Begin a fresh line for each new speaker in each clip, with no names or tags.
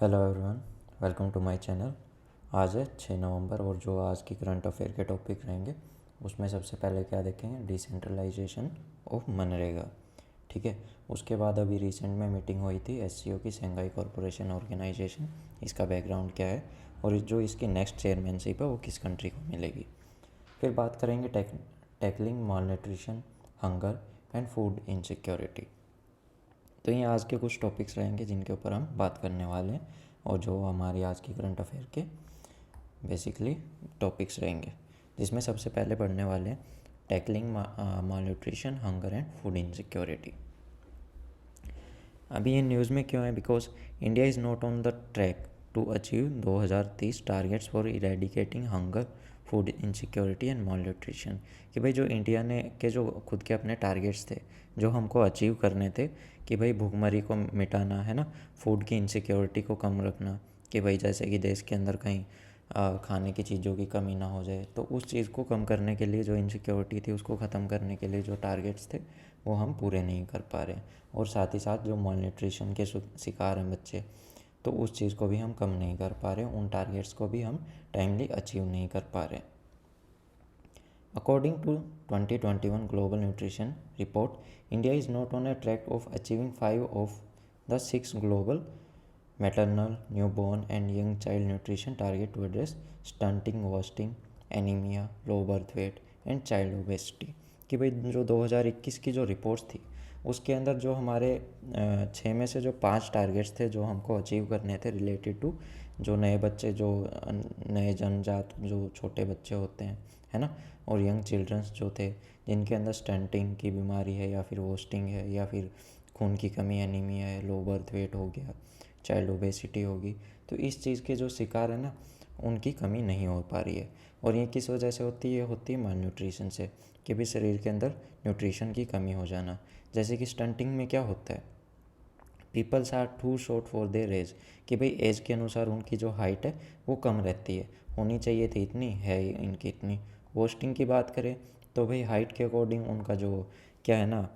Hello everyone, welcome to my channel. आज है 6 नवंबर और जो आज की करंट अफेयर के टॉपिक रहेंगे उसमें सबसे पहले क्या देखेंगे, डिसेंट्रलाइजेशन ऑफ मनरेगा। ठीक है। उसके बाद अभी रिसेंट में मीटिंग हुई थी एससीओ की, शंघाई कॉरपोरेशन ऑर्गेनाइजेशन। इसका बैकग्राउंड क्या है और जो इसकी नेक्स्ट चेयरमैनशिप है वो किस कंट्री को मिलेगी। फिर बात करेंगे tackling malnutrition, hunger and food insecurity. तो ये आज के कुछ टॉपिक्स रहेंगे जिनके ऊपर हम बात करने वाले हैं और जो हमारी आज की करंट अफेयर के बेसिकली टॉपिक्स रहेंगे, जिसमें सबसे पहले पढ़ने वाले हैं tackling malnutrition, hunger and food insecurity. अभी ये न्यूज़ में क्यों है? Because India is not on the track to achieve 2030 targets for eradicating hunger, food insecurity and malnutrition. कि भाई जो इंडिया ने के जो खुद के अपने टारगेट्स थे जो हमको अचीव करने थे, कि भाई भूखमरी को मिटाना है ना, फूड की इनसिक्योरिटी को कम रखना, कि भाई जैसे कि देश के अंदर कहीं खाने की चीज़ों की कमी ना हो जाए, तो उस चीज़ को कम करने के लिए, जो इनसिक्योरिटी थी उसको ख़त्म करने के लिए जो टारगेट्स थे वो हम पूरे नहीं कर पा रहे। और साथ ही साथ जो माल न्यूट्रिशन के शिकार हैं बच्चे, तो उस चीज़ को भी हम कम नहीं कर पा रहे, उन टारगेट्स को भी हम टाइमली अचीव नहीं कर पा रहे। According to 2021 Global Nutrition Report, India is not on a track of achieving 5 of the 6 global maternal, newborn and young child nutrition target to address stunting, wasting, anemia, low birth weight and child obesity। कि भाई जो 2021 की जो reports थी उसके अंदर जो हमारे 6 में से जो 5 टारगेट्स थे जो हमको अचीव करने थे रिलेटेड टू जो नए बच्चे, जो नए जन्मजात जो छोटे बच्चे होते हैं, है ना, और यंग चिल्ड्रंस जो थे जिनके अंदर स्टंटिंग की बीमारी है या फिर वोस्टिंग है या फिर खून की कमी, एनीमिया है, लो बर्थ वेट हो गया, चाइल्ड ओबेसिटी होगी, तो इस चीज़ के जो शिकार है ना उनकी कमी नहीं हो पा रही है। और ये किस वजह से होती है? ये होती है माल न्यूट्रिशन से, कि भी शरीर के अंदर न्यूट्रिशन की कमी हो जाना। जैसे कि स्टंटिंग में क्या होता है, peoples are too short for their age, कि भाई एज के अनुसार उनकी जो हाइट है वो कम रहती है, होनी चाहिए थी इतनी, है इनकी इतनी। वोस्टिंग की बात करें तो भाई हाइट के अकॉर्डिंग उनका जो क्या है ना,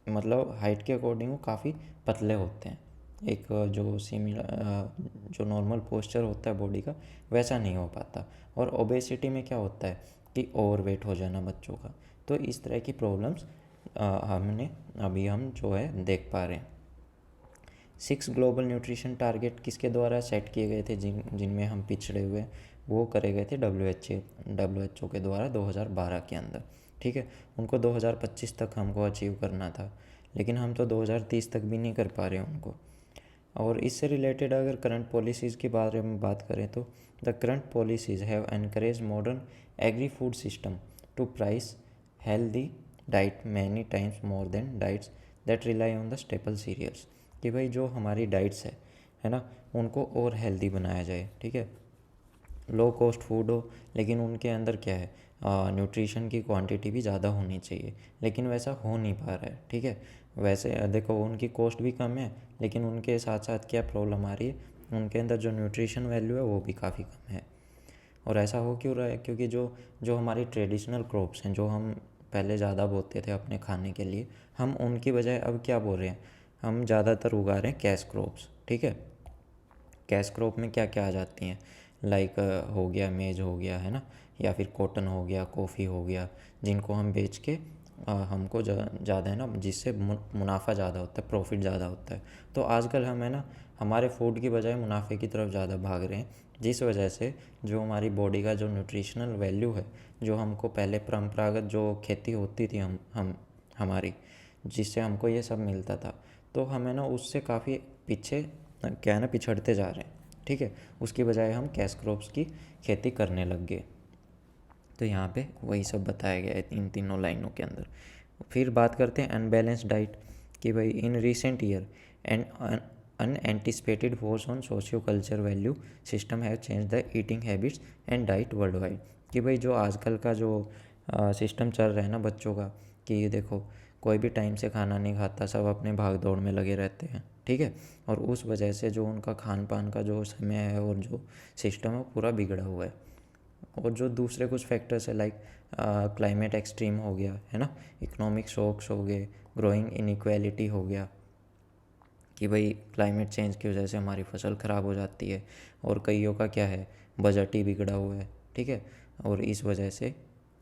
मतलब हाइट के अकॉर्डिंग वो काफ़ी पतले होते हैं, एक जो जो नॉर्मल पोस्चर होता है बॉडी का वैसा नहीं हो पाता। और ओबेसिटी में क्या होता है कि ओवरवेट हो जाना बच्चों का। तो इस तरह की प्रॉब्लम्स हमने अभी हम जो है देख पा रहे हैं। 6 ग्लोबल न्यूट्रिशन टारगेट किसके द्वारा सेट किए गए थे जिनमें हम पिछड़े हुए, वो करे गए थे डब्ल्यू एच ओ के द्वारा 2012 के अंदर। ठीक है। उनको 2025 तक हमको अचीव करना था, लेकिन हम तो 2030 तक भी नहीं कर पा रहे हैं उनको। और इससे रिलेटेड अगर करंट पॉलिसीज़ के बारे में बात करें तो the current policies have encourage modern agri food system to price healthy diet many times more than diets that rely on the staple cereals. कि भाई जो हमारी डाइट्स है ना, उनको और हेल्दी बनाया जाए। ठीक है। लो कॉस्ट फूड हो, लेकिन उनके अंदर क्या है, न्यूट्रिशन की क्वांटिटी भी ज़्यादा होनी चाहिए, लेकिन वैसा हो नहीं पा रहा है। ठीक है। वैसे देखो उनकी कॉस्ट भी कम है, लेकिन उनके साथ साथ क्या प्रॉब्लम आ रही है, उनके अंदर जो न्यूट्रिशन वैल्यू है वो भी काफ़ी कम है। और ऐसा हो क्यों रहा है? क्योंकि जो जो हमारी ट्रेडिशनल क्रॉप्स हैं जो हम पहले ज़्यादा बोते थे अपने खाने के लिए, हम उनकी बजाय अब क्या बोल रहे हैं, हम ज़्यादातर उगा रहे हैं कैश क्रॉप्स। ठीक है। कैश क्रॉप में क्या क्या आ जाती हैं, लाइक हो गया मेज हो गया, है ना, या फिर कॉटन हो गया, कॉफ़ी हो गया, जिनको हम बेच के हमको ज़्यादा है ना, जिससे मुनाफा ज़्यादा होता है, प्रॉफिट ज़्यादा होता है। तो आजकल हम है ना हमारे फूड की बजाय मुनाफे की तरफ ज़्यादा भाग रहे हैं, जिस वजह से जो हमारी बॉडी का जो न्यूट्रिशनल वैल्यू है, जो हमको पहले परंपरागत जो खेती होती थी हम हमारी, जिससे हमको ये सब मिलता था, तो हमें ना उससे काफ़ी पीछे क्या है ना पिछड़ते जा रहे हैं। ठीक है। उसकी बजाय हम कैश क्रॉप्स की खेती करने लग गए। तो यहाँ पे वही सब बताया गया है इन तीनों लाइनों के अंदर। फिर बात करते हैं अनबैलेंस डाइट, कि भाई in recent year and unanticipated force on socio culture value system have change the eating habits and diet world wide. कि भाई जो आजकल का जो सिस्टम चल रहा है ना बच्चों का, कि ये देखो कोई भी टाइम से खाना नहीं खाता, सब अपने भाग दौड़ में लगे रहते हैं। ठीक है। और उस वजह से जो उनका खान पान का जो समय है और जो सिस्टम है वो पूरा बिगड़ा हुआ है। और जो दूसरे कुछ फैक्टर्स है लाइक क्लाइमेट एक्सट्रीम हो गया, है ना, इकोनॉमिक शॉक्स हो गए, ग्रोइंग इनइक्वालिटी हो गया, कि भाई क्लाइमेट चेंज की वजह से हमारी फसल ख़राब हो जाती है, और कईयों का क्या है, बजट ही बिगड़ा हुआ है, ठीक है। और इस वजह से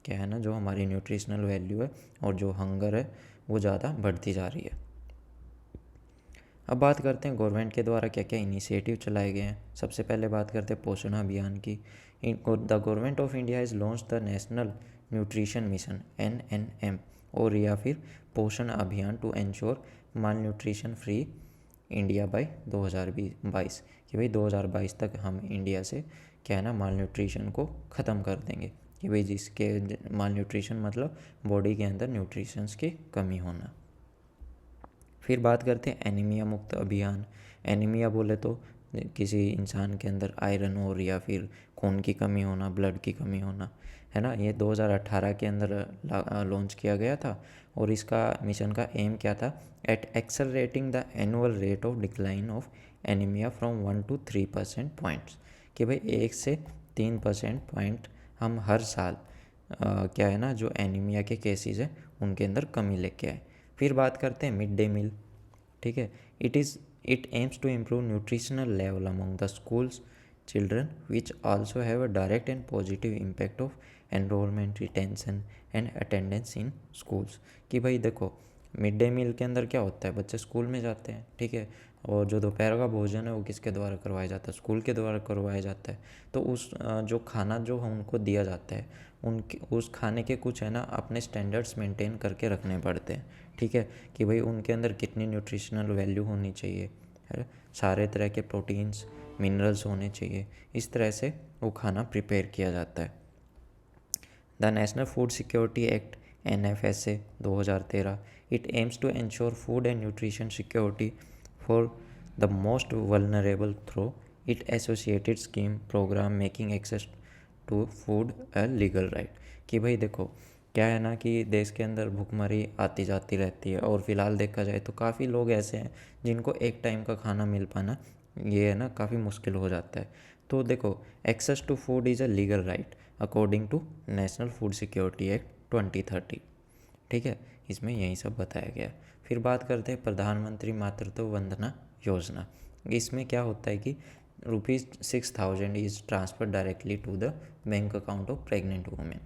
क्या है ना, जो हमारी न्यूट्रिशनल वैल्यू है और जो हंगर है वो ज़्यादा बढ़ती जा रही है। अब बात करते हैं गवर्नमेंट के द्वारा क्या क्या इनिशिएटिव चलाए गए हैं। सबसे पहले बात करते हैं पोषण अभियान की। The government of India is launch the national nutrition mission NNM, और या फिर Poshan Abhiyaan to ensure malnutrition free India by 2022, कि भाई 2022 तक हम इंडिया से क्या है ना, माल न्यूट्रिशन को ख़त्म कर देंगे, कि भाई जिसके माल न्यूट्रिशन मतलब बॉडी के अंदर न्यूट्रिशंस की कमी होना। फिर बात करते हैं एनीमिया मुक्त अभियान। एनीमिया बोले तो किसी इंसान के अंदर आयरन और या फिर खून की कमी होना, ब्लड की कमी होना, है ना। ये 2018 के अंदर लॉन्च किया गया था, और इसका मिशन का एम क्या था, at accelerating the annual rate of decline of anaemia from 1 to 3% points, कि भाई 1 से 3% पॉइंट हम हर साल क्या है ना, जो एनीमिया के केसेस हैं उनके अंदर कमी लेके आए। फिर बात करते हैं मिड डे मील, ठीक है। It aims to improve nutritional level among the schools children which also have a direct and positive impact of enrolment, retention and attendance in schools. कि भाई देखो, मिड डे मील के अंदर क्या होता है, बच्चे स्कूल में जाते हैं, ठीक है, और जो दोपहर का भोजन है वो किसके द्वारा करवाया जाता है, स्कूल के द्वारा करवाया जाता है। तो उस जो खाना जो उनको दिया जाता है, उनके उस खाने के कुछ है ना अपने स्टैंडर्ड्स मेंटेन करके रखने पड़ते हैं, ठीक है, कि भाई उनके अंदर कितनी न्यूट्रिशनल वैल्यू होनी चाहिए, है, सारे तरह के प्रोटीन्स मिनरल्स होने चाहिए, इस तरह से वो खाना प्रिपेयर किया जाता है। The national food security act NFSA 2013, it aims to ensure food and nutrition security for the most vulnerable through it associated scheme programme making access to food a legal right. कि भाई देखो क्या है ना, कि देश के अंदर भुखमरी आती जाती रहती है, और फिलहाल देखा जाए तो काफ़ी लोग ऐसे हैं जिनको एक टाइम का खाना मिल पाना ये है ना काफ़ी मुश्किल हो जाता है। तो देखो, access to food is a legal right according to national food security act 2030, ठीक है, इसमें यही सब बताया गया। फिर बात करते हैं प्रधानमंत्री मातृत्व वंदना योजना। इसमें क्या होता है कि ₹6,000 is transfer directly to the bank account of pregnant women,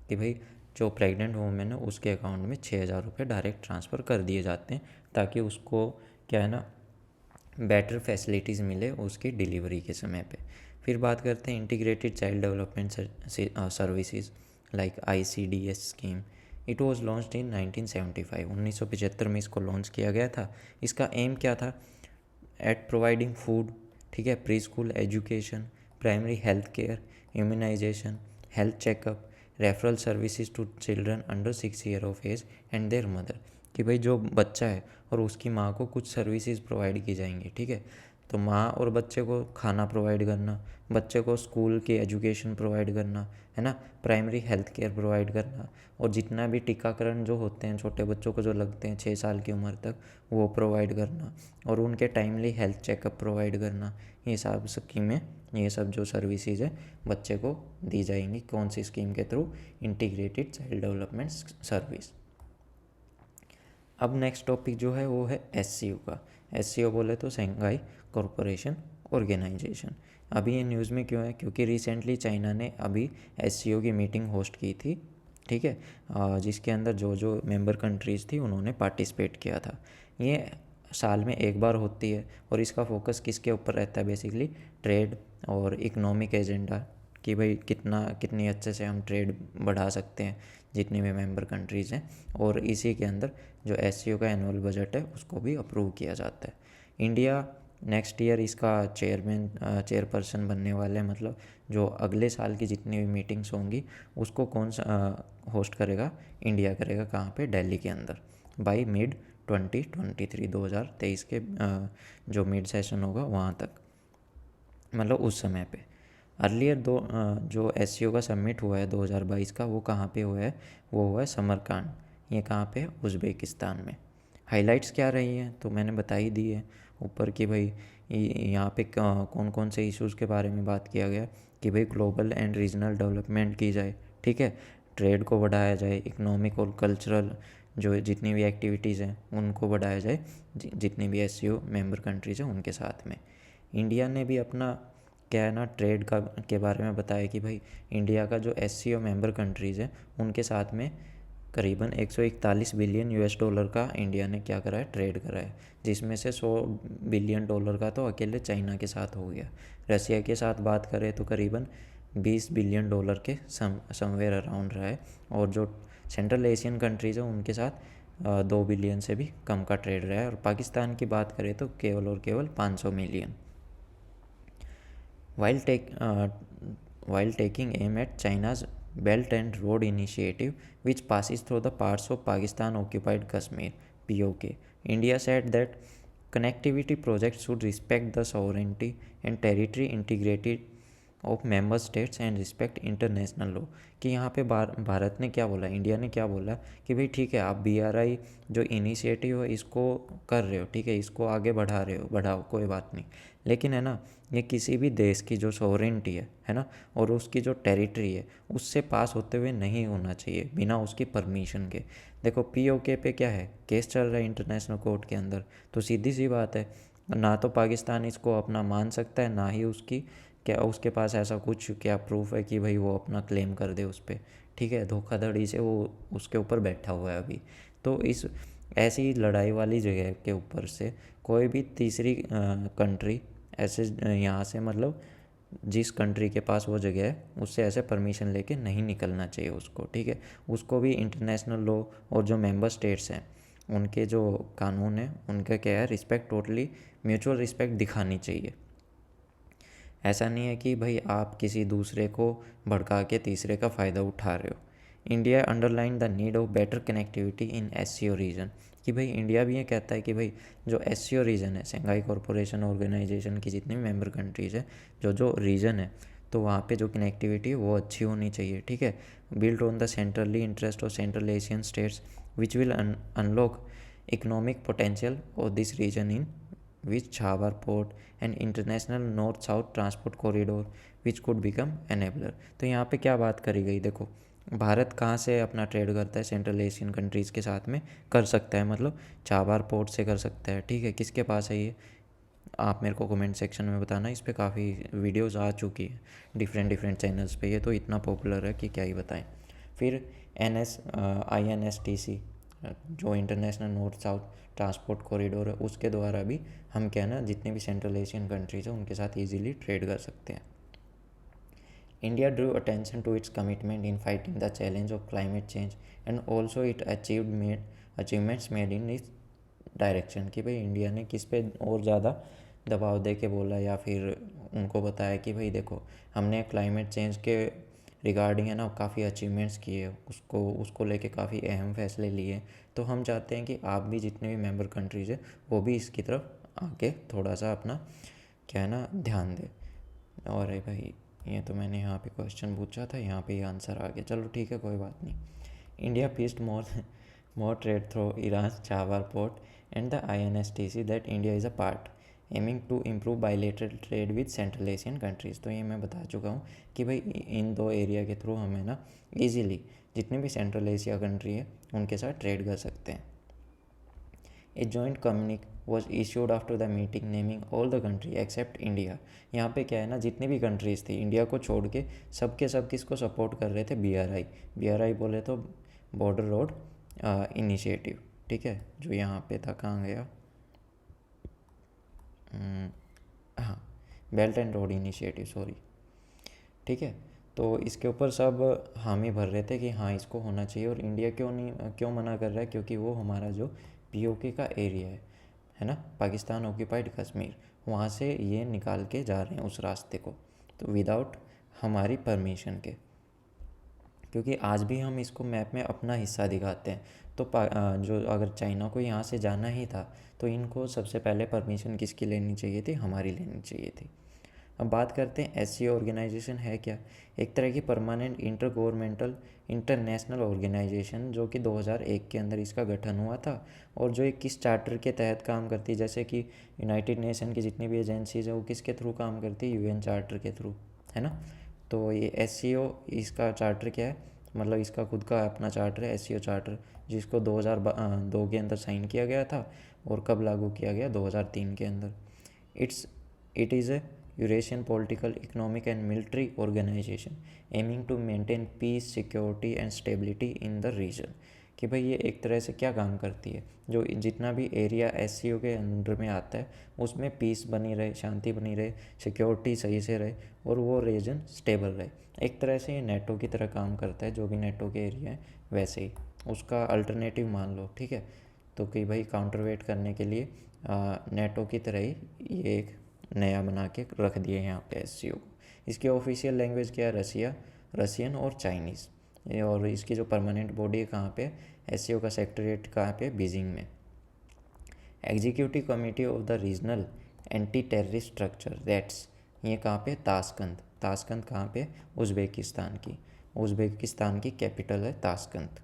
कि भाई जो प्रेग्नेंट वुमेन है उसके अकाउंट में 6,000 रुपये डायरेक्ट ट्रांसफ़र कर दिए जाते हैं, ताकि उसको क्या है ना बेटर फैसिलिटीज़ मिले उसकी डिलीवरी के समय पे। फिर बात करते हैं integrated child development services like ICDS scheme. It was launched in 1975, 1975 में इसको लॉन्च किया गया था। इसका एम क्या था, एट प्रोवाइडिंग फूड, ठीक है, pre school education, primary health care, immunisation, health checkup, referral services to children under 6 year of age and their mother. कि भाई जो बच्चा है और उसकी माँ को कुछ सर्विसेज प्रोवाइड की जाएंगी, ठीक है। तो माँ और बच्चे को खाना प्रोवाइड करना, बच्चे को स्कूल की एजुकेशन प्रोवाइड करना, है ना, प्राइमरी हेल्थ केयर प्रोवाइड करना, और जितना भी टीकाकरण जो होते हैं छोटे बच्चों को जो लगते हैं 6 साल की उम्र तक, वो प्रोवाइड करना, और उनके टाइमली हेल्थ चेकअप प्रोवाइड करना। ये सब स्कीमें, ये सब जो सर्विसेज है बच्चे को दी जाएंगी, कौन सी स्कीम के through, integrated child development service. अब नेक्स्ट टॉपिक जो है वो है SCO का। SCO बोले तो शंघाई कॉरपोरेशन ऑर्गेनाइजेशन। अभी ये न्यूज़ में क्यों है, क्योंकि रिसेंटली चाइना ने अभी SCO की मीटिंग होस्ट की थी, ठीक है, जिसके अंदर जो जो मेंबर कंट्रीज़ थी उन्होंने पार्टिसिपेट किया था। ये साल में एक बार होती है, और इसका फोकस किसके ऊपर रहता है, बेसिकली ट्रेड और इकोनॉमिक एजेंडा, कि भाई कितनी अच्छे से हम ट्रेड बढ़ा सकते हैं जितनी भी मेंबर कंट्रीज़ हैं, और इसी के अंदर जो SCO का एनुअल बजट है उसको भी अप्रूव किया जाता है। इंडिया नेक्स्ट ईयर इसका चेयरपर्सन बनने वाला है, मतलब जो अगले साल की जितनी भी मीटिंग्स होंगी उसको कौन सा होस्ट करेगा, इंडिया करेगा, कहाँ पे, दिल्ली के अंदर, बाई मिड 2023, 2023 के जो मिड सेशन होगा वहाँ तक, मतलब उस समय पे। अर्लियर जो SCO का सबमिट हुआ है 2022 का, वो कहाँ पे हुआ है, वो हुआ है समरकांड। ये कहाँ पे है, उज़्बेकिस्तान में। हाइलाइट्स क्या रही हैं तो मैंने बता ही दी है ऊपर कि भाई यहाँ पे कौन कौन से इश्यूज़ के बारे में बात किया गया, कि भाई ग्लोबल एंड रीजनल डेवलपमेंट की जाए, ठीक है, ट्रेड को बढ़ाया जाए, इकोनॉमिक और कल्चरल जो जितनी भी एक्टिविटीज़ हैं उनको बढ़ाया जाए, जितनी भी SCO मेंबर कंट्रीज़ हैं उनके साथ में। इंडिया ने भी अपना क्या है ना ट्रेड का के बारे में बताया कि भाई इंडिया का जो SCO मेंबर कंट्रीज़ हैं उनके साथ में करीबन 141 बिलियन US डॉलर का इंडिया ने क्या करा है, ट्रेड करा है, जिसमें से 100 बिलियन डॉलर का तो अकेले चाइना के साथ हो गया। रसिया के साथ बात करें तो करीबन 20 बिलियन डॉलर के समवेयर अराउंड रहा है, और जो सेंट्रल एशियन कंट्रीज़ हैं उनके साथ 2 बिलियन से भी कम का ट्रेड रहा है, और पाकिस्तान की बात करें तो केवल और केवल 500 million. While taking aim at China's Belt and Road Initiative, which passes through the parts of Pakistan-occupied Kashmir (POK), India said that connectivity projects should respect the sovereignty and territory integrity of member states and respect international law. कि यहाँ पे भारत ने क्या बोला, India ने क्या बोला कि भाई ठीक है, आप BRI जो इनिशिएटिव है इसको कर रहे हो, ठीक है, इसको आगे बढ़ा रहे हो, बढ़ाओ, कोई बात नहीं, लेकिन है ना ये किसी भी देश की जो सॉवरेंटी है ना, और उसकी जो टेरिटरी है उससे पास होते हुए नहीं होना चाहिए, बिना उसकी परमिशन के। देखो POK पे क्या है, केस चल रहा है इंटरनेशनल कोर्ट के अंदर, तो सीधी सी बात है, ना तो पाकिस्तान इसको अपना मान सकता है, ना ही उसकी क्या उसके पास ऐसा कुछ क्या प्रूफ है कि भाई वो अपना क्लेम कर दे उस पर, ठीक है, धोखाधड़ी से वो उसके ऊपर बैठा हुआ है अभी। तो इस ऐसी लड़ाई वाली जगह के ऊपर से कोई भी तीसरी कंट्री ऐसे यहाँ से मतलब जिस कंट्री के पास वो जगह है उससे ऐसे परमिशन लेके नहीं निकलना चाहिए उसको, ठीक है। उसको भी इंटरनेशनल लॉ और जो मेंबर स्टेट्स हैं उनके जो कानून है उनका क्या है, रिस्पेक्ट, टोटली म्यूचुअल रिस्पेक्ट दिखानी चाहिए। ऐसा नहीं है कि भाई आप किसी दूसरे को भड़का के तीसरे का फ़ायदा उठा रहे हो। India underline the need of better connectivity in SCO region. कि भाई इंडिया भी ये कहता है कि भाई जो SCO रीजन है, शंघाई कॉरपोरेशन ऑर्गेनाइजेशन की जितनी भी मेंबर कंट्रीज़ है, जो जो रीजन है, तो वहाँ पे जो कनेक्टिविटी है वो अच्छी होनी चाहिए, ठीक है। Build on the centrally interest of central Asian states which will unlock economic potential of this region in with Chabhar port and international north-south transport corridor which could become enabler। तो यहाँ पे क्या बात करी गई, देखो भारत कहाँ से अपना ट्रेड करता है, सेंट्रल एशियन कंट्रीज़ के साथ में कर सकता है, मतलब चाबार पोर्ट से कर सकता है, ठीक है। किसके पास है ये, आप मेरे को कमेंट सेक्शन में बताना, इस पर काफ़ी वीडियोज़ आ चुकी है डिफरेंट चैनल्स पे, ये तो इतना पॉपुलर है कि क्या ही बताएं। फिर INSTC जो international north south transport corridor है उसके द्वारा भी हम क्या ना जितने भी सेंट्रल एशियन कंट्रीज़ हैं उनके साथ इजीली ट्रेड कर सकते हैं। India drew attention to its commitment in fighting the challenge of climate change and also it achievements made in this direction. कि भाई इंडिया ने किस पे और ज़्यादा दबाव दे के बोला या फिर उनको बताया कि भाई देखो हमने क्लाइमेट चेंज के रिगार्डिंग है ना काफ़ी अचीवमेंट्स किए, उसको लेके काफ़ी अहम फैसले लिए, तो हम चाहते हैं कि आप भी जितने भी मेंबर कंट्रीज़ हैं वो भी इसकी तरफ आके थोड़ा सा अपना क्या है ना ध्यान दें। और भाई ये तो मैंने यहाँ पे क्वेश्चन पूछा था, यहाँ पे आंसर आ गया, चलो ठीक है कोई बात नहीं। India fees more trade through Iran's Chabhar port and the INSTC that India is a part, aiming to improve bilateral trade with Central Asian countries। तो ये मैं बता चुका हूँ कि भाई इन दो एरिया के थ्रू हमें ना इजीली जितने भी सेंट्रल एशिया कंट्री है उनके साथ ट्रेड कर सकते हैं। A joint communique was issued after the meeting naming all the country except India. यहाँ पे क्या है ना जितनी भी कंट्रीज़ थी इंडिया को छोड़ के सब के सब किसको सपोर्ट कर रहे थे, BRI बोले तो बॉर्डर रोड इनिशिएटिव, ठीक है, जो यहाँ पे था, कहाँ गया, हाँ, belt and road initiative, sorry, ठीक है। तो इसके ऊपर सब हामी भर रहे थे कि हाँ इसको होना चाहिए, और इंडिया क्यों मना कर रहा है, क्योंकि वो हमारा जो POK का एरिया है ना, पाकिस्तान ऑक्यूपाइड कश्मीर, वहाँ से ये निकाल के जा रहे हैं उस रास्ते को, तो विदाउट हमारी परमिशन के। क्योंकि आज भी हम इसको मैप में अपना हिस्सा दिखाते हैं, तो जो अगर चाइना को यहाँ से जाना ही था तो इनको सबसे पहले परमिशन किसकी लेनी चाहिए थी, हमारी लेनी चाहिए थी। अब बात करते हैं SCO ऑर्गेनाइजेशन है क्या। एक तरह की permanent intergovernmental international organisation जो कि 2001 के अंदर इसका गठन हुआ था, और जो एक किस चार्टर के तहत काम करती है, जैसे कि यूनाइटेड नेशन की जितनी भी एजेंसीज है वो किसके थ्रू काम करती है, UN चार्टर के थ्रू, है ना। तो ये SCO इसका चार्टर क्या है, मतलब इसका खुद का अपना चार्टर है, एससीओ चार्टर, जिसको 2002 के अंदर साइन किया गया था और कब लागू किया गया, 2003 के अंदर। It is a Eurasian political, economic and military organisation aiming to maintain peace, security and stability in the region. कि भाई ये एक तरह से क्या काम करती है, जो जितना भी एरिया एससीओ के अंडर में आता है उसमें पीस बनी रहे, शांति बनी रहे, सिक्योरिटी सही से रहे और वो रीजन स्टेबल रहे। एक तरह से ये नेटो की तरह काम करता है, जो भी नेटो के एरिया है वैसे ही उसका अल्टरनेटिव मान लो, ठीक है। तो कि भाई काउंटरवेट करने के लिए नेटो की तरह ही ये एक नया बना के रख दिए यहाँ पे एससीओ को। इसकी ऑफिशियल लैंग्वेज क्या है, रसियन और चाइनीज़। और इसकी जो परमानेंट बॉडी है कहाँ पे, एससीओ का सेक्रेटरीट कहाँ पे, बीजिंग में। Executive committee of the regional anti terrorist structure that's, ये कहाँ पे, ताशकंद कहाँ पे, उज़्बेकिस्तान की कैपिटल है ताशकंद।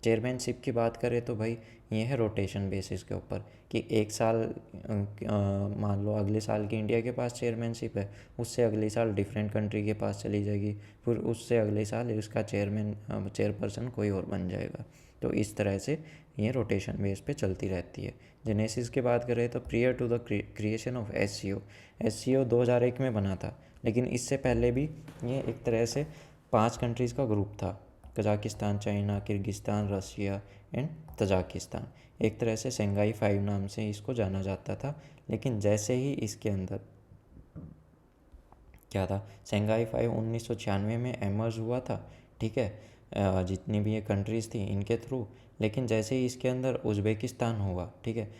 चेयरमैनशिप की बात करें तो भाई ये है रोटेशन बेसिस के ऊपर, कि एक साल मान लो अगले साल की इंडिया के पास चेयरमैनशिप है, उससे अगले साल डिफरेंट कंट्री के पास चली जाएगी, फिर उससे अगले साल उसका चेयरपर्सन कोई और बन जाएगा। तो इस तरह से ये रोटेशन बेस पे चलती रहती है। जेनेसिस की बात करें तो prior to the creation of SCO 2001 में बना था, लेकिन इससे पहले भी ये एक तरह से 5 कंट्रीज़ का ग्रुप था, Kazakhstan, China, Kyrgyzstan, Russia and Tajikistan. एक तरह से शंघाई 5 नाम से इसको जाना जाता था। लेकिन जैसे ही इसके अंदर क्या था, शंघाई 5 1996 में एमर्ज हुआ था, ठीक है, जितनी भी ये कंट्रीज़ थी इनके थ्रू। लेकिन जैसे ही इसके अंदर उज़्बेकिस्तान हुआ, ठीक है,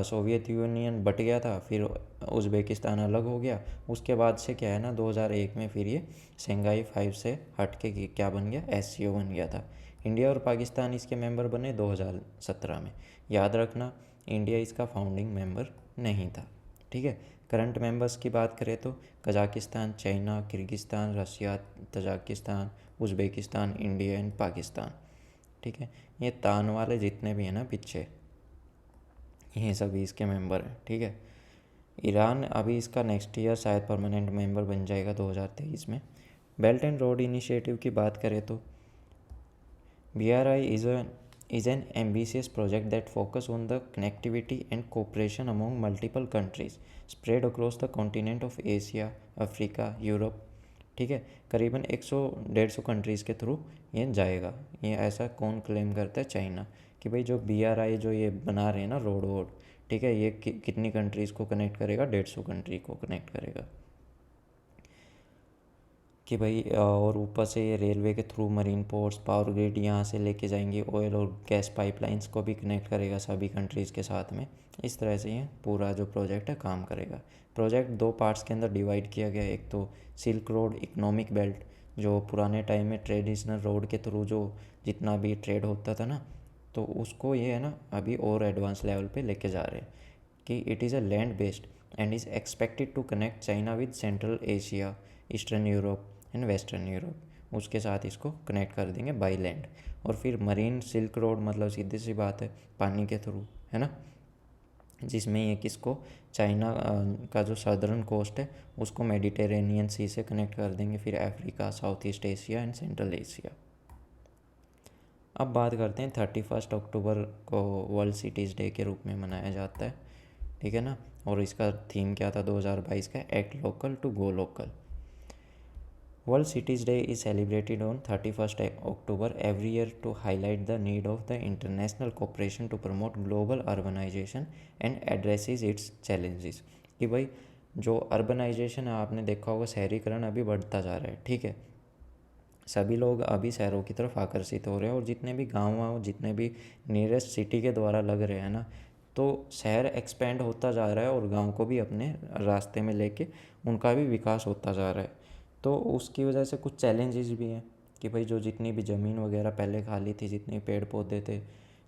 सोवियत यूनियन बट गया था, फिर उज़्बेकिस्तान अलग हो गया, उसके बाद से क्या है ना 2001 में फिर ये शंघाई 5 से हट के क्या बन गया, एससीओ बन गया था। इंडिया और पाकिस्तान इसके मेंबर बने 2017 में। याद रखना, इंडिया इसका फाउंडिंग मेंबर नहीं था, ठीक है। करंट मेंबर्स की बात करें तो Kazakhstan, China, Kyrgyzstan, Russia, Tajikistan, Uzbekistan, India and Pakistan, ठीक है। ये तान वाले जितने भी हैं ना पीछे, ये सभी इसके मेंबर हैं, ठीक है। ईरान अभी इसका नेक्स्ट ईयर शायद परमानेंट मेंबर बन जाएगा 2023 में। बेल्ट एंड रोड इनिशिएटिव की बात करें तो BRI is an ambitious project that focus on the connectivity and cooperation among multiple countries spread across the continent of Asia, Africa, Europe, ठीक है। करीबन 100-150 कंट्रीज़ के थ्रू ये जाएगा। ये ऐसा कौन क्लेम करता है, चाइना, कि भाई जो BRI जो ये बना रहे हैं ना रोड, ठीक है, ये कितनी कंट्रीज़ को कनेक्ट करेगा, 150 कंट्री को कनेक्ट करेगा। कि भाई और ऊपर से ये रेलवे के through marine ports, power grid यहाँ से लेके जाएंगे, ऑयल और गैस पाइपलाइंस को भी कनेक्ट करेगा सभी कंट्रीज़ के साथ में। इस तरह से ये पूरा जो प्रोजेक्ट है काम करेगा। प्रोजेक्ट 2 पार्ट्स के अंदर डिवाइड किया गया है। एक तो सिल्क रोड इकोनॉमिक बेल्ट, जो पुराने टाइम में ट्रेडिशनल रोड के थ्रू जो जितना भी ट्रेड होता था ना, तो उसको ये है ना अभी और एडवांस लेवल पे लेके जा रहे हैं, कि it is a land based and is expected to connect China with central Asia, eastern Europe and western Europe. उसके साथ इसको कनेक्ट कर देंगे बाई लैंड। और फिर मरीन सिल्क रोड मतलब सीधी सी बात है पानी के थ्रू, है ना, जिसमें ये किसको, चाइना का जो सदर्न कोस्ट है उसको मेडिटेरेनियन सी से कनेक्ट कर देंगे, फिर Africa, south east Asia and central Asia. अब बात करते हैं 31 अक्टूबर को वर्ल्ड सिटीज़ डे के रूप में मनाया जाता है, ठीक है ना। और इसका थीम क्या था 2022 का, act local to go local. World Cities Day is celebrated on 31st October every year to highlight the need of the international cooperation to promote global urbanization and addresses its challenges। कि भाई जो urbanisation है, आपने देखा होगा शहरीकरण अभी बढ़ता जा रहा है, ठीक है, सभी लोग अभी शहरों की तरफ आकर्षित हो रहे हैं, और जितने भी गाँव जितने भी नियरेस्ट सिटी के द्वारा लग रहे हैं ना, तो शहर एक्सपेंड होता जा रहा है और गांव को भी अपने रास्ते में लेके उनका भी विकास होता जा रहा है। तो उसकी वजह से कुछ चैलेंजेस भी हैं, कि भाई जो जितनी भी ज़मीन वगैरह पहले खाली थी, जितने पेड़ पौधे थे,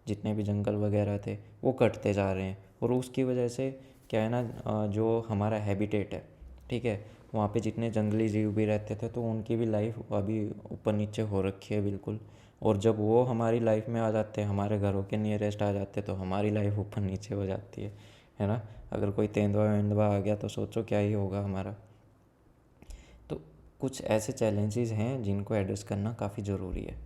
जितने भी जंगल वगैरह थे, वो कटते जा रहे हैं। और उसकी वजह से क्या है ना, जो हमारा हैबिटेट है, ठीक है, वहाँ पे जितने जंगली जीव भी रहते थे तो उनकी भी लाइफ अभी ऊपर नीचे हो रखी है बिल्कुल। और जब वो हमारी लाइफ में आ जाते हैं, हमारे घरों के नियरेस्ट आ जाते हैं, तो हमारी लाइफ ऊपर नीचे हो जाती है ना। अगर कोई तेंदुआ वेंदुआ आ गया तो सोचो क्या ही होगा हमारा। तो कुछ ऐसे चैलेंजेस हैं जिनको एड्रेस करना काफ़ी ज़रूरी है।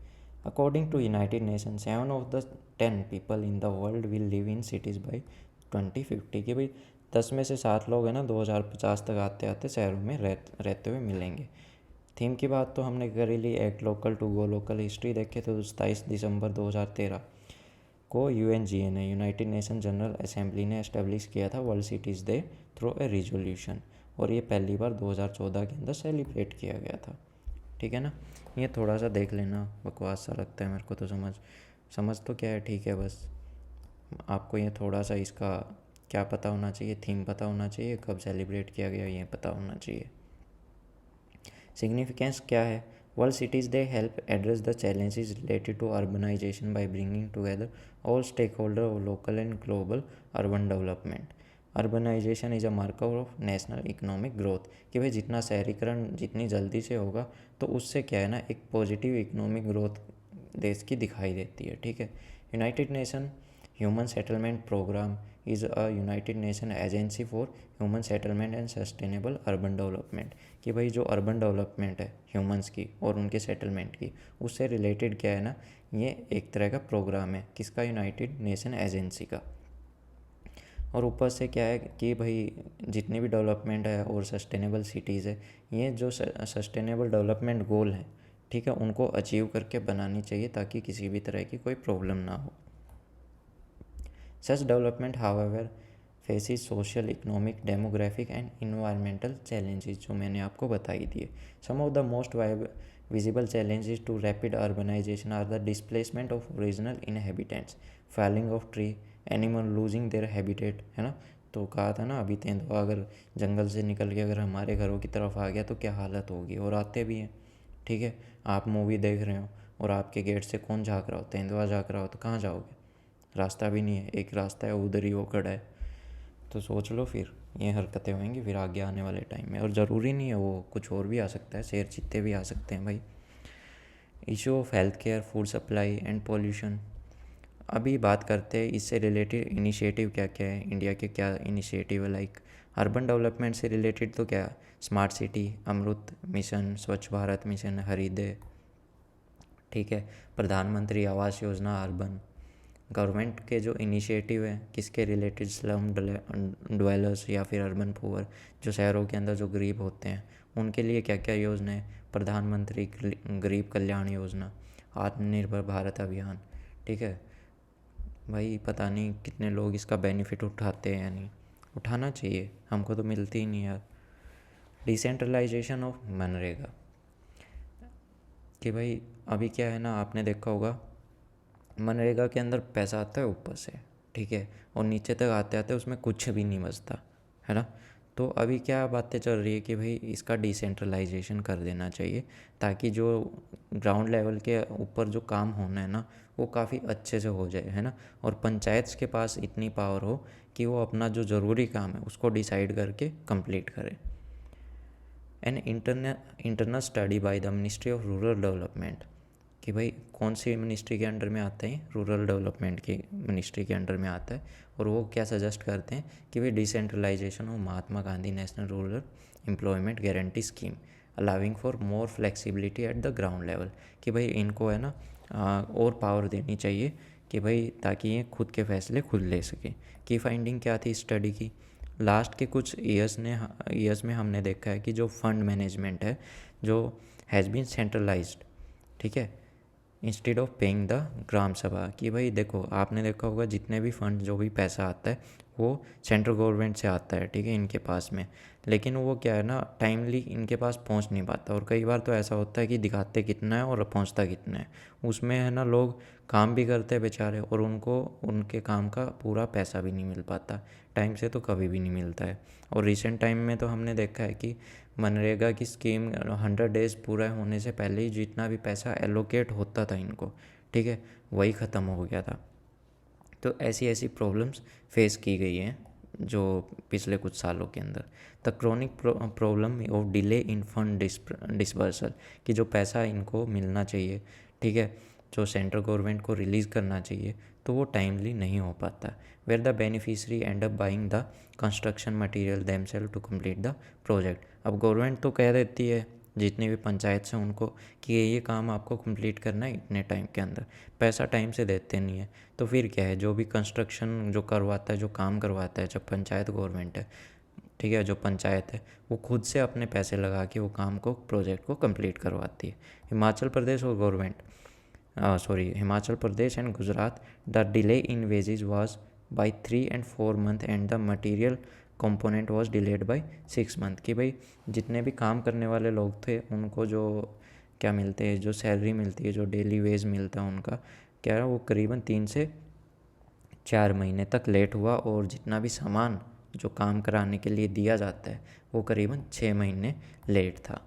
According to United Nations, 7 of the 10 people in the world will live in cities by 2050। कि भाई 10 में से 7 लोग हैं ना 2050 तक आते आते शहरों में रहते हुए मिलेंगे। थीम की बात तो हमने कर ही ली, act local to go local. History देखे तो 27 दिसंबर 2013 को UNGA ने, यूनाइटेड नेशन जनरल असेंबली ने एस्टेब्लिश किया था world cities day through a resolution, और ये पहली बार 2014 के अंदर सेलिब्रेट किया गया था। ठीक है ना, ये थोड़ा सा देख लेना, बकवास सा लगता है मेरे को तो, समझ तो क्या है, ठीक है, बस आपको ये थोड़ा सा इसका क्या पता होना चाहिए, थीम पता होना चाहिए, कब सेलिब्रेट किया गया ये पता होना चाहिए। सिग्निफिकेंस क्या है? World cities Day help address the challenges related to urbanisation by bringing together all stakeholder of local and global urban development. Urbanisation is a marker of national economic growth. कि भाई जितना शहरीकरण जितनी जल्दी से होगा तो उससे क्या है ना, एक पॉजिटिव इकोनॉमिक ग्रोथ देश की दिखाई देती है। ठीक है, United Nation human settlement programme is a United Nation agency for human settlement and sustainable urban development. कि भाई जो अर्बन डेवलपमेंट है ह्यूमंस की और उनके सेटलमेंट की, उससे रिलेटेड क्या है ना, ये एक तरह का प्रोग्राम है, किसका? यूनाइटेड नेशन एजेंसी का। और ऊपर से क्या है कि भाई जितनी भी डेवलपमेंट है और सस्टेनेबल सिटीज़ है, ये जो सस्टेनेबल डेवलपमेंट गोल हैं, ठीक है, उनको अचीव करके बनानी चाहिए ताकि किसी भी तरह की कोई प्रॉब्लम ना हो। Such development however faces social, economic, demographic and environmental challenges, जो मैंने आपको बताई दिए। Some of the most visible challenges to rapid urbanization are the displacement of original inhabitants, felling of tree, animal losing their habitat, है ना। तो कहा था ना अभी तेंदुआ अगर जंगल से निकल के अगर हमारे घरों की तरफ आ गया तो क्या हालत होगी, और आते भी हैं। ठीक है, आप मूवी देख रहे हो और आपके गेट से कौन झाँक रहा हो? तेंदुआ झाँक रहा हो तो कहाँ जाओगे? रास्ता भी नहीं है, एक रास्ता है उधर ही वो खड़ा है। तो सोच लो फिर ये हरकतें होंगी फिर आगे आने वाले टाइम में, और ज़रूरी नहीं है वो, कुछ और भी आ सकता है, शेर चीते भी आ सकते हैं भाई। Issue of health care, food supply and pollution. अभी बात करते हैं इससे रिलेटेड इनिशिएटिव क्या क्या है, इंडिया के क्या इनिशिएटिव है। लाइक अर्बन डेवलपमेंट से रिलेटेड तो क्या, स्मार्ट सिटी, अमृत मिशन, स्वच्छ भारत मिशन, हरिदय, ठीक है, प्रधानमंत्री आवास योजना, अर्बन। गवर्नमेंट के जो इनिशिएटिव हैं किसके रिलेटेड, स्लम ड्वेलर्स या फिर अर्बन पुअर, जो शहरों के अंदर जो गरीब होते हैं उनके लिए क्या क्या योजना है, प्रधानमंत्री गरीब कल्याण योजना, आत्मनिर्भर भारत अभियान। ठीक है भाई, पता नहीं कितने लोग इसका बेनिफिट उठाते हैं या नहीं, उठाना चाहिए, हमको तो मिलती ही नहीं यार। डिसेंट्रलाइजेशन ऑफ मनरेगा। कि भाई अभी क्या है ना, आपने देखा होगा मनरेगा के अंदर पैसा आता है ऊपर से, ठीक है, और नीचे तक आते आते उसमें कुछ भी नहीं बचता, है ना। तो अभी क्या बातें चल रही है कि भाई इसका डिसेंट्रलाइजेशन कर देना चाहिए ताकि जो ग्राउंड लेवल के ऊपर जो काम होना है ना वो काफ़ी अच्छे से हो जाए, है ना। और पंचायत के पास इतनी पावर हो कि वो अपना जो ज़रूरी काम है उसको डिसाइड करके कंप्लीट करे। An internal study by the ministry of rural development. कि भाई कौन सी मिनिस्ट्री के अंडर में आता है, रूरल डेवलपमेंट की मिनिस्ट्री के अंडर में आता है, और वो क्या सजेस्ट करते हैं कि भाई decentralisation of Mahatma Gandhi national rural employment guarantee scheme allowing for more flexibility at the ground level. कि भाई इनको है ना और पावर देनी चाहिए कि भाई ताकि ये खुद के फैसले खुद ले सकें। की फाइंडिंग क्या थी स्टडी की? लास्ट के कुछ ईयर्स में हमने देखा है कि जो फंड मैनेजमेंट है जो हैज़ बीन सेंट्रलाइज्ड, ठीक है, instead of paying the gram सभा। कि भाई देखो आपने देखा होगा जितने भी फंड जो भी पैसा आता है वो सेंट्रल गवर्नमेंट से आता है, ठीक है, इनके पास में, लेकिन वो क्या है ना टाइमली इनके पास पहुंच नहीं पाता, और कई बार तो ऐसा होता है कि दिखाते कितना है और पहुंचता कितना है, उसमें है ना लोग काम भी करते हैं बेचारे और उनको उनके काम का पूरा पैसा भी नहीं मिल पाता, टाइम से तो कभी भी नहीं मिलता है। और रिसेंट टाइम में तो हमने देखा है कि मनरेगा की स्कीम 100 डेज़ पूरा होने से पहले ही जितना भी पैसा एलोकेट होता था इनको, ठीक है, वही ख़त्म हो गया था। तो ऐसी ऐसी प्रॉब्लम्स फेस की गई हैं जो पिछले कुछ सालों के अंदर। The chronic problem of delay in fund disbursal. कि जो पैसा इनको मिलना चाहिए, ठीक है, जो सेंट्रल गवर्नमेंट को रिलीज़ करना चाहिए तो वो टाइमली नहीं हो पाता, where the beneficiary end up buying the construction material themselves to complete the project. अब गवर्नमेंट तो कह देती है जितनी भी पंचायत से उनको कि ये काम आपको कंप्लीट करना है इतने टाइम के अंदर, पैसा टाइम से देते नहीं है। तो फिर क्या है, जो भी कंस्ट्रक्शन जो करवाता है, जो काम करवाता है, जब पंचायत गवर्नमेंट है, ठीक है, जो पंचायत है वो खुद से अपने पैसे लगा के वो काम को, प्रोजेक्ट को कंप्लीट करवाती है। हिमाचल प्रदेश और government Himachal Pradesh and Gujarat, the delay in wages was by 3 and 4 month and the material component was delayed by 6 month। कि भाई जितने भी काम करने वाले लोग थे उनको जो क्या मिलते हैं, जो सैलरी मिलती है, जो डेली वेज मिलता है उनका, क्या है वो करीबन 3 से 4 महीने तक लेट हुआ। और जितना भी सामान जो काम कराने के लिए दिया जाता है वो करीबन 6 महीने लेट था।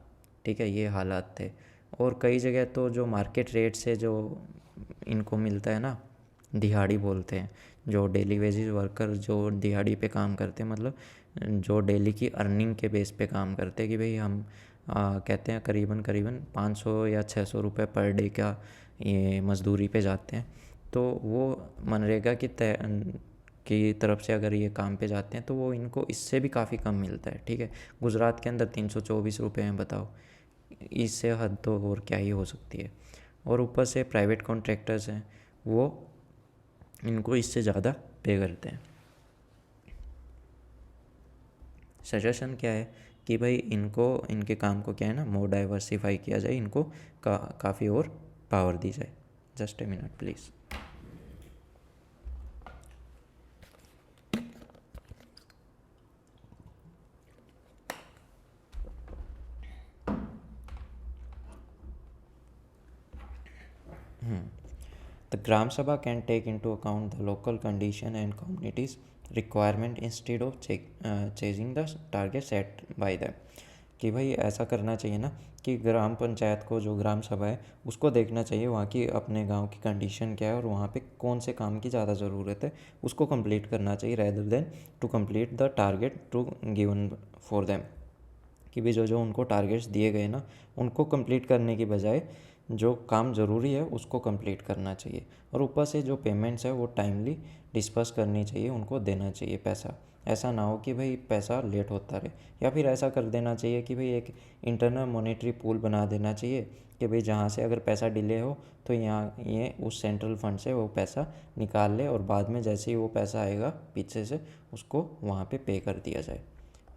ठीक है, ये हालात थे। और कई जगह तो जो मार्केट रेट से जो इनको मिलता है ना, दिहाड़ी बोलते हैं, जो डेली वेजेस वर्कर जो दिहाड़ी पे काम करते हैं, मतलब जो डेली की अर्निंग के बेस पे काम करते हैं, कि भाई हम कहते हैं करीबन करीबन 500 या 600 रुपये पर डे का ये मज़दूरी पे जाते हैं। तो वो मनरेगा की तरफ से अगर ये काम पे जाते हैं तो वो इनको इससे भी काफ़ी कम मिलता है। ठीक है, गुजरात के अंदर 324 रुपये हैं, बताओ, इससे हद तो और क्या ही हो सकती है। और ऊपर से प्राइवेट कॉन्ट्रैक्टर्स हैं, वो इनको इससे ज़्यादा पे करते हैं। सजेशन क्या है कि भाई इनको, इनके काम को क्या है ना, मोर डाइवर्सिफाई किया जाए, इनको काफ़ी और पावर दी जाए। Just a minute please. The Gram Sabha can take into account the local condition and communities' requirement instead of chasing the target set by them। कि भाई ऐसा करना चाहिए ना कि ग्राम पंचायत को, जो ग्राम सभा है, उसको देखना चाहिए वहाँ की अपने गांव की कंडीशन क्या है और वहाँ पे कौन से काम की ज़्यादा ज़रूरत है, उसको कंप्लीट करना चाहिए, rather than to complete the target to given for them. कि भी जो जो उनको टारगेट्स दिए गए ना, उनको कंप्लीट करने की बजाय जो काम ज़रूरी है उसको कंप्लीट करना चाहिए। और ऊपर से जो पेमेंट्स है वो टाइमली डिस्पर्स करनी चाहिए, उनको देना चाहिए पैसा। ऐसा ना हो कि भाई पैसा लेट होता रहे। या फिर ऐसा कर देना चाहिए कि भाई एक इंटरनल मॉनेटरी पूल बना देना चाहिए कि भाई जहाँ से अगर पैसा डिले हो तो यहाँ ये उस सेंट्रल फंड से वो पैसा निकाल ले, और बाद में जैसे ही वो पैसा आएगा पीछे से उसको वहाँ पे कर दिया जाए।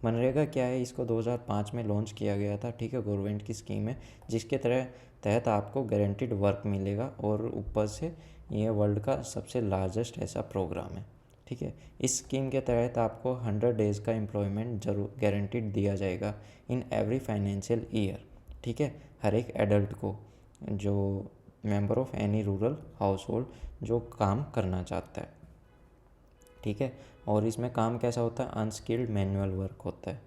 मनरेगा क्या है, इसको 2005 में लॉन्च किया गया था। ठीक है, गवर्नमेंट की स्कीम है जिसके तहत आपको गारंटीड वर्क मिलेगा, और ऊपर से ये वर्ल्ड का सबसे लार्जेस्ट ऐसा प्रोग्राम है। ठीक है, इस स्कीम के तहत आपको 100 डेज़ का एम्प्लॉयमेंट जरूर गारंटीड दिया जाएगा इन एवरी फाइनेंशियल ईयर। ठीक है, हर एक एडल्ट को, जो member of any rural house hold जो काम करना चाहता है। ठीक है, और इसमें काम कैसा होता है, अनस्किल्ड मैनुअल वर्क होता है।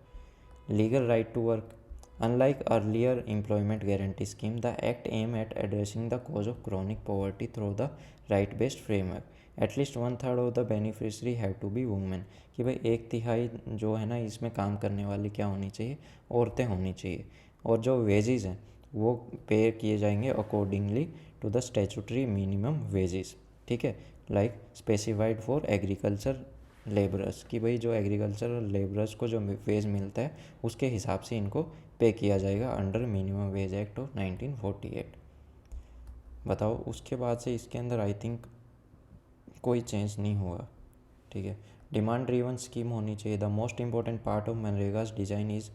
Legal right to work, unlike earlier employment guarantee scheme, the act aim at addressing the cause of chronic poverty through the right based framework. At least 1/3 of the beneficiary have to be women. कि भाई 1/3 जो है ना इसमें काम करने वाली क्या होनी चाहिए, औरतें होनी चाहिए। और जो वेजेस हैं वो पे किए जाएंगे accordingly to the statutory minimum wages. ठीक है, like specified for agriculture labourers. कि भाई जो एग्रीकल्चर लेबरर्स को जो वेज मिलता है उसके हिसाब से इनको पे किया जाएगा under minimum wage act of 1948। बताओ, उसके बाद से इसके अंदर आई थिंक कोई चेंज नहीं हुआ। ठीक है, डिमांड ड्रिवन स्कीम होनी चाहिए। The most important part of MNREGA's design is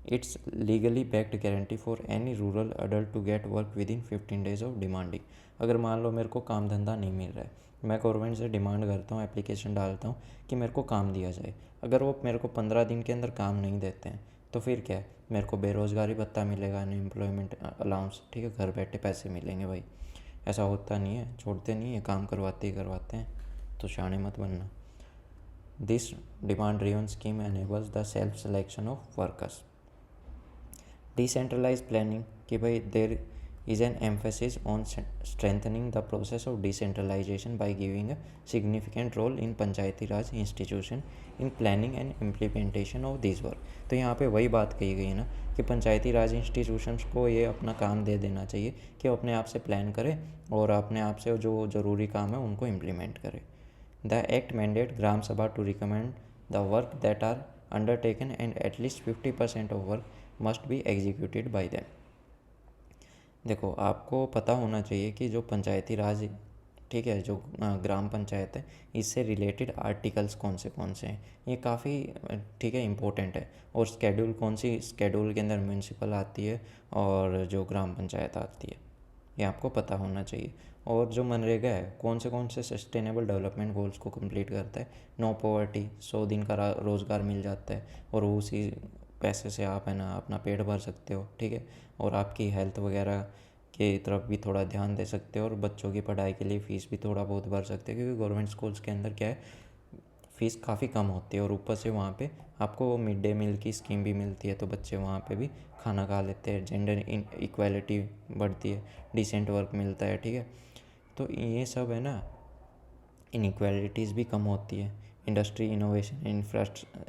its legally backed guarantee for any rural adult to get work within 15 days of demanding. अगर मान लो मेरे को काम धंधा नहीं मिल रहा है, मैं गवर्नमेंट से डिमांड करता हूँ, एप्लीकेशन डालता हूँ कि मेरे को काम दिया जाए। अगर वो मेरे को 15 दिन के अंदर काम नहीं देते हैं तो फिर क्या है, मेरे को बेरोज़गारी भत्ता मिलेगा, अनएम्प्लॉयमेंट अलाउंस। ठीक है, घर बैठे पैसे मिलेंगे भाई। ऐसा होता नहीं है, छोड़ते नहीं है, काम करवाते ही करवाते हैं, तो शाने मत बनना। This demand driven scheme enables the self selection of workers. Decentralise planning, कि भाई देर is an emphasis on strengthening the process of decentralization by giving a significant role in Panchayati Raj institution in planning and implementation of these work। तो यहाँ पे वही बात कही गई है ना कि पंचायती राज इंस्टीट्यूशंस को ये अपना काम दे देना चाहिए कि वो अपने आप से प्लान करें और अपने आप से जो ज़रूरी काम है उनको इम्प्लीमेंट करें। The act mandate Gram Sabha to recommend the work that are undertaken and at least 50% of work must be executed by them. देखो, आपको पता होना चाहिए कि जो पंचायती राज, ठीक है, जो ग्राम पंचायत है, इससे रिलेटेड आर्टिकल्स कौन से हैं, ये काफ़ी, ठीक है, इम्पोर्टेंट है। और स्केड्यूल कौन सी स्केड्यूल के अंदर म्यूनसिपल आती है और जो ग्राम पंचायत आती है, ये आपको पता होना चाहिए। और जो मनरेगा है, कौन से सस्टेनेबल डेवलपमेंट गोल्स को कंप्लीट करता है। नो पॉवर्टी, 100 दिन का रोज़गार मिल जाता है और उसी पैसे से आप है ना अपना पेट भर सकते हो, ठीक है। और आपकी हेल्थ वगैरह की तरफ भी थोड़ा ध्यान दे सकते हो और बच्चों की पढ़ाई के लिए फ़ीस भी थोड़ा बहुत भर सकते हो, क्योंकि गवर्नमेंट स्कूल्स के अंदर क्या है, फ़ीस काफ़ी कम होती है और ऊपर से वहाँ पे आपको मिड डे मील की स्कीम भी मिलती है, तो बच्चे वहाँ पे भी खाना खा लेते हैं, जेंडर इक्वालिटी बढ़ती है, डिसेंट वर्क मिलता है, ठीक है। तो ये सब है ना, इनइक्वालिटीज़ भी कम होती है। इंडस्ट्री, इनोवेशन,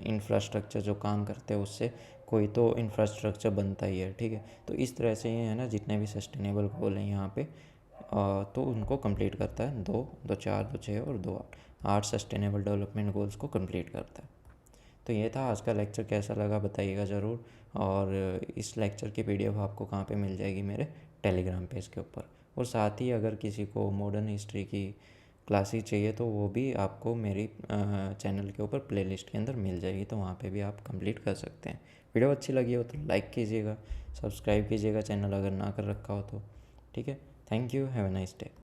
इंफ्रास्ट्रक्चर जो काम करते हैं उससे कोई तो इंफ्रास्ट्रक्चर बनता ही है, ठीक है। तो इस तरह से ये है ना, जितने भी सस्टेनेबल गोल हैं यहाँ पे, तो उनको कंप्लीट करता है। 2, 4, 2, 6 और 2, 8 सस्टेनेबल डेवलपमेंट गोल्स को कंप्लीट करता है। तो ये था आज का लेक्चर, कैसा लगा बताइएगा ज़रूर। और इस लेक्चर की PDF आपको कहाँ पे मिल जाएगी, मेरे टेलीग्राम पेज के ऊपर। और साथ ही अगर किसी को मॉडर्न हिस्ट्री की क्लासेस चाहिए तो वो भी आपको मेरी चैनल के ऊपर प्लेलिस्ट के अंदर मिल जाएगी, तो वहाँ पे भी आप कंप्लीट कर सकते हैं। वीडियो अच्छी लगी हो तो लाइक कीजिएगा, सब्सक्राइब कीजिएगा चैनल अगर ना कर रखा हो तो, ठीक है। Thank you, have a nice day.